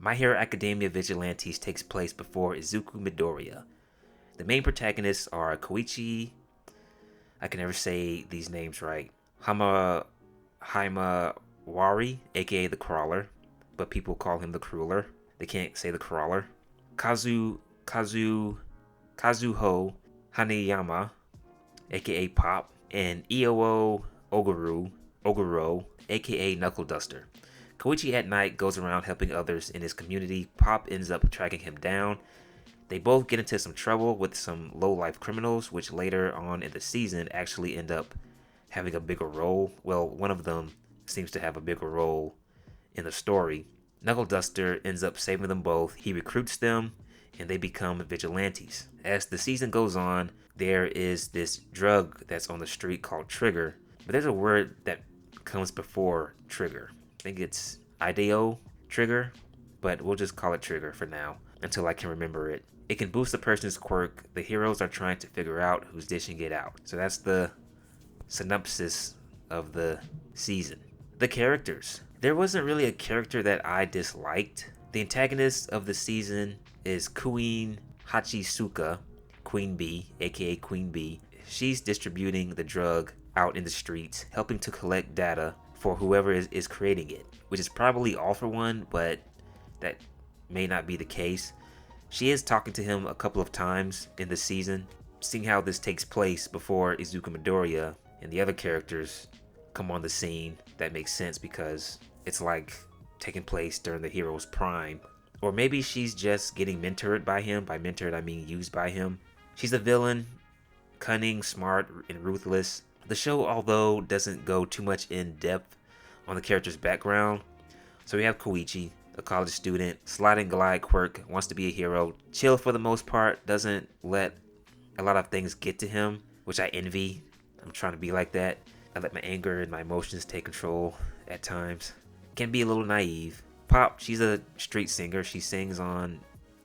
My Hero Academia Vigilantes takes place before Izuku Midoriya. The main protagonists are Koichi, I can never say these names right, Himawari, aka the Crawler, but people call him the Crueler. They can't say the Crawler. Kazuho Hanayama, aka Pop, and Ioo Oguro, aka Knuckle Duster. Koichi at night goes around helping others in his community. Pop ends up tracking him down. They both get into some trouble with some low-life criminals, which later on in the season actually end up having a bigger role. Well, one of them seems to have a bigger role in the story. Knuckle Duster ends up saving them both. He recruits them, and they become vigilantes. As the season goes on, there is this drug that's on the street called Trigger, but there's a word that comes before Trigger. I think it's IDEO Trigger, but we'll just call it Trigger for now until I can remember it. It can boost a person's quirk. The heroes are trying to figure out who's dishing it out. So that's the synopsis of the season. The characters. There wasn't really a character that I disliked. The antagonist of the season is Queen Hachisuka, Queen Bee, aka Queen Bee. She's distributing the drug out in the streets, helping to collect data for whoever is creating it, which is probably all for one, but that may not be the case. She is talking to him a couple of times in the season. Seeing how this takes place before Izuku Midoriya and the other characters come on the scene, that makes sense because it's like taking place during the hero's prime. Or maybe she's just getting mentored by him. By mentored, I mean used by him. She's a villain, cunning, smart, and ruthless. The show, although, doesn't go too much in depth on the character's background. So we have Koichi, a college student, slide and glide quirk, wants to be a hero, chill for the most part, doesn't let a lot of things get to him, which I envy. I'm trying to be like that. I let my anger and my emotions take control at times. Can be a little naive. Pop, she's a street singer. She sings on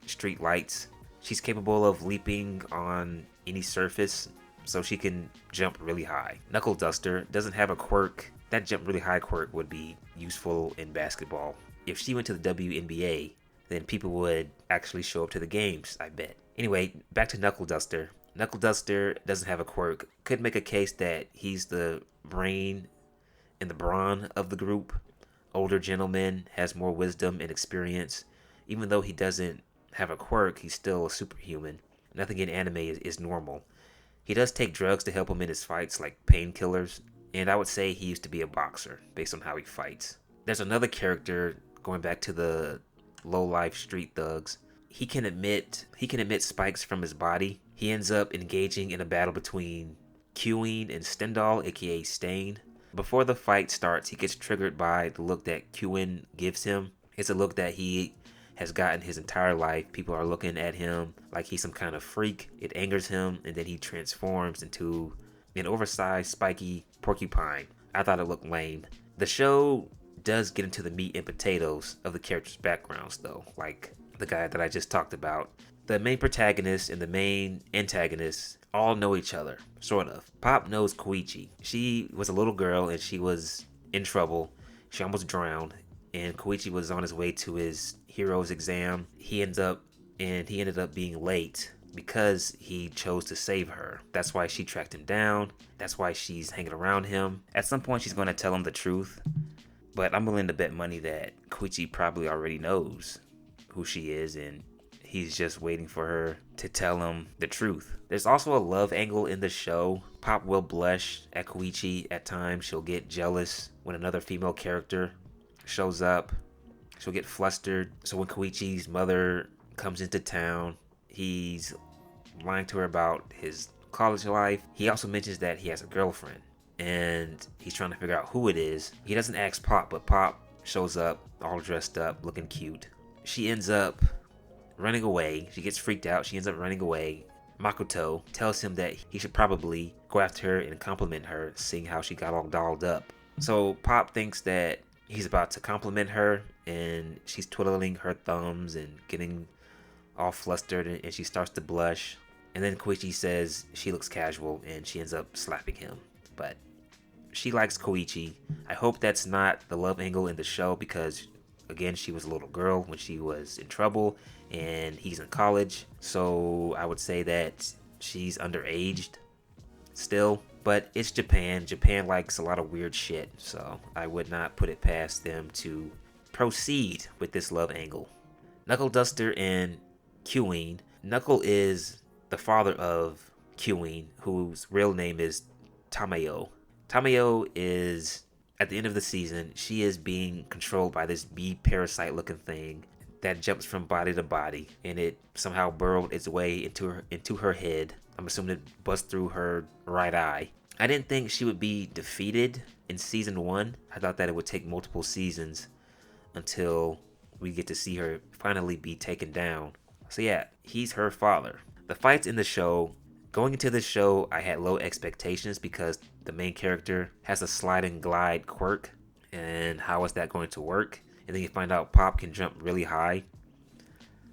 street lights. She's capable of leaping on any surface, so she can jump really high. Knuckle Duster doesn't have a quirk. That jump really high quirk would be useful in basketball. If she went to the WNBA, then people would actually show up to the games, I bet. Anyway, back to Knuckle Duster. Knuckle Duster doesn't have a quirk. Could make a case that he's the brain and the brawn of the group. Older gentleman, has more wisdom and experience. Even though he doesn't have a quirk, he's still a superhuman. Nothing in anime is normal. He does take drugs to help him in his fights, like painkillers, and I would say he used to be a boxer based on how he fights. There's another character, going back to the low-life street thugs. He can emit spikes from his body. He ends up engaging in a battle between Queen and Stendhal, aka Stain. Before the fight starts, he gets triggered by the look that Queen gives him. It's a look that he has gotten his entire life. People are looking at him like he's some kind of freak. It angers him, and then he transforms into an oversized, spiky porcupine. I thought it looked lame. The show does get into the meat and potatoes of the characters' backgrounds, though, like the guy that I just talked about. The main protagonist and the main antagonist all know each other, sort of. Pop knows Koichi. She was a little girl and she was in trouble. She almost drowned, and Koichi was on his way to his hero's exam. He ended up being late because he chose to save her. That's why she tracked him down. That's why she's hanging around him. At some point, she's going to tell him the truth. But I'm willing to bet money that Koichi probably already knows who she is, and he's just waiting for her to tell him the truth. There's also a love angle in the show. Pop will blush at Koichi at times. She'll get jealous when another female character shows up. She'll get flustered. So when Koichi's mother comes into town, he's lying to her about his college life. He also mentions that he has a girlfriend, and he's trying to figure out who it is. He doesn't ask Pop, but Pop shows up all dressed up, looking cute. She ends up running away. She gets freaked out. She ends up running away. Makoto tells him that he should probably go after her and compliment her, seeing how she got all dolled up. So Pop thinks that he's about to compliment her, and she's twiddling her thumbs and getting all flustered, and she starts to blush. And then Koichi says she looks casual, and she ends up slapping him. But she likes Koichi. I hope that's not the love angle in the show, because again, she was a little girl when she was in trouble, and he's in college. So I would say that she's underaged still. But it's Japan. Japan likes a lot of weird shit. So I would not put it past them to proceed with this love angle. Knuckle Duster and Queen. Knuckle is the father of Queen, whose real name is Tamayo. Tamayo is, at the end of the season, she is being controlled by this bee parasite looking thing that jumps from body to body, and it somehow burrowed its way into her head. I'm assuming it bust through her right eye. I didn't think she would be defeated in season 1. I thought that it would take multiple seasons until we get to see her finally be taken down. So yeah, he's her father. The fights in the show, going into the show, I had low expectations because the main character has a slide and glide quirk, and how is that going to work? And then you find out Pop can jump really high.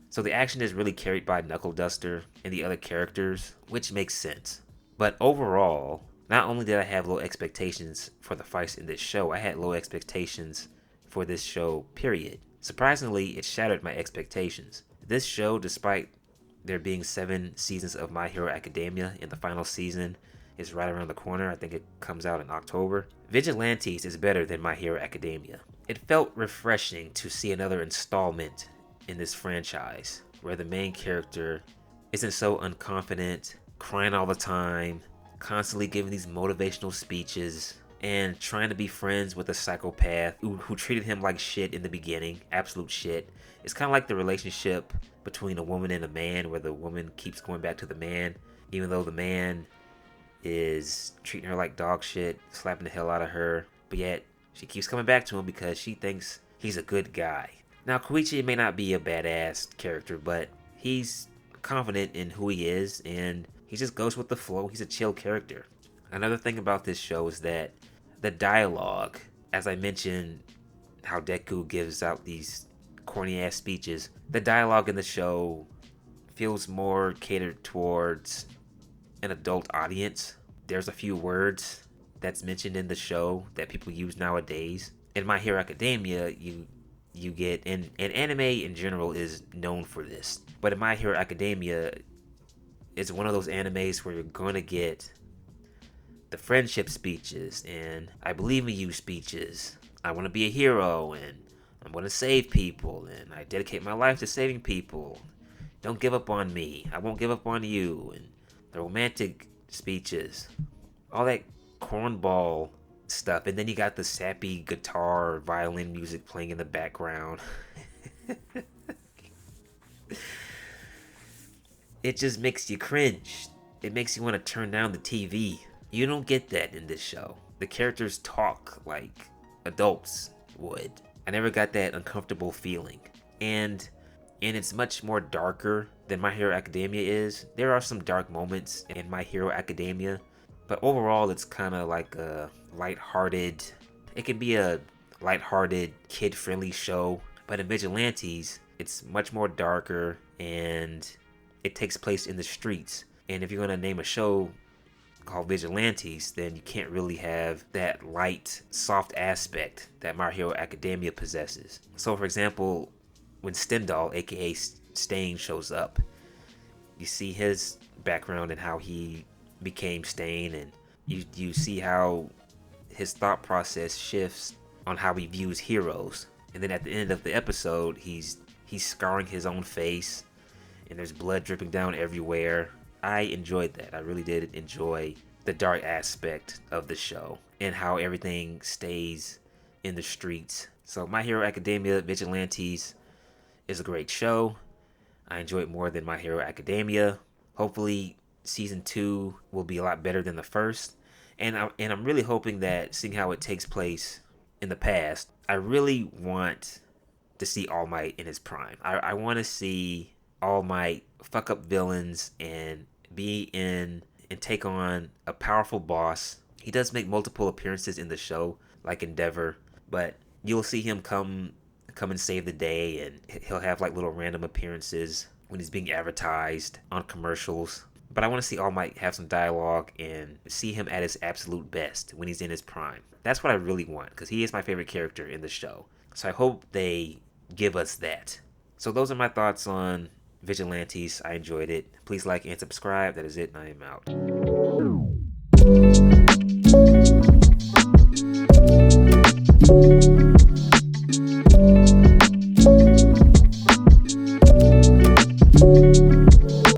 So the action is really carried by Knuckle Duster and the other characters, which makes sense. But overall, not only did I have low expectations for the fights in this show, I had low expectations for this show, period. Surprisingly, it shattered my expectations. This show, despite there being 7 seasons of My Hero Academia, and the final season is right around the corner, I think it comes out in October, Vigilantes is better than My Hero Academia. It felt refreshing to see another installment in this franchise, where the main character isn't so unconfident, crying all the time, constantly giving these motivational speeches, and trying to be friends with a psychopath who treated him like shit in the beginning, absolute shit. It's kind of like the relationship between a woman and a man, where the woman keeps going back to the man, even though the man is treating her like dog shit, slapping the hell out of her, but yet she keeps coming back to him because she thinks he's a good guy. Now, Koichi may not be a badass character, but he's confident in who he is, and he just goes with the flow. He's a chill character. Another thing about this show is that the dialogue, as I mentioned, how Deku gives out these corny ass speeches, the dialogue in the show feels more catered towards an adult audience. There's a few words that's mentioned in the show that people use nowadays. In My Hero Academia, you get, and anime in general is known for this, but in My Hero Academia, it's one of those animes where you're going to get the friendship speeches and I believe in you speeches. I want to be a hero, and I'm going to save people, and I dedicate my life to saving people. Don't give up on me. I won't give up on you. And the romantic speeches, all that cornball stuff. And then you got the sappy guitar, violin music playing in the background. It just makes you cringe. It makes you want to turn down the TV. You don't get that in this show. The characters talk like adults would. I never got that uncomfortable feeling. And it's much more darker than My Hero Academia is. There are some dark moments in My Hero Academia, but overall it's kind of like a lighthearted, it can be a lighthearted, kid-friendly show. But in Vigilantes, it's much more darker, and it takes place in the streets. And if you're going to name a show called Vigilantes, then you can't really have that light, soft aspect that My Hero Academia possesses. So for example, when Stendhal, aka Stain, shows up, you see his background and how he became Stain, and you see how his thought process shifts on how he views heroes. And then at the end of the episode, he's scarring his own face, and there's blood dripping down everywhere. I enjoyed that. I really did enjoy the dark aspect of the show and how everything stays in the streets. So My Hero Academia Vigilantes is a great show. I enjoy it more than My Hero Academia. Hopefully season 2 will be a lot better than the first. And I'm really hoping that, seeing how it takes place in the past, I really want to see All Might in his prime. I want to see All Might fuck up villains and be in and take on a powerful boss. He does make multiple appearances in the show, like Endeavor, but you'll see him come and save the day, and he'll have like little random appearances when he's being advertised on commercials. But I want to see All Might have some dialogue and see him at his absolute best when he's in his prime. That's what I really want, because he is my favorite character in the show. So I hope they give us that. So those are my thoughts on Vigilantes. I enjoyed it. Please like and subscribe. That is it, and I am out.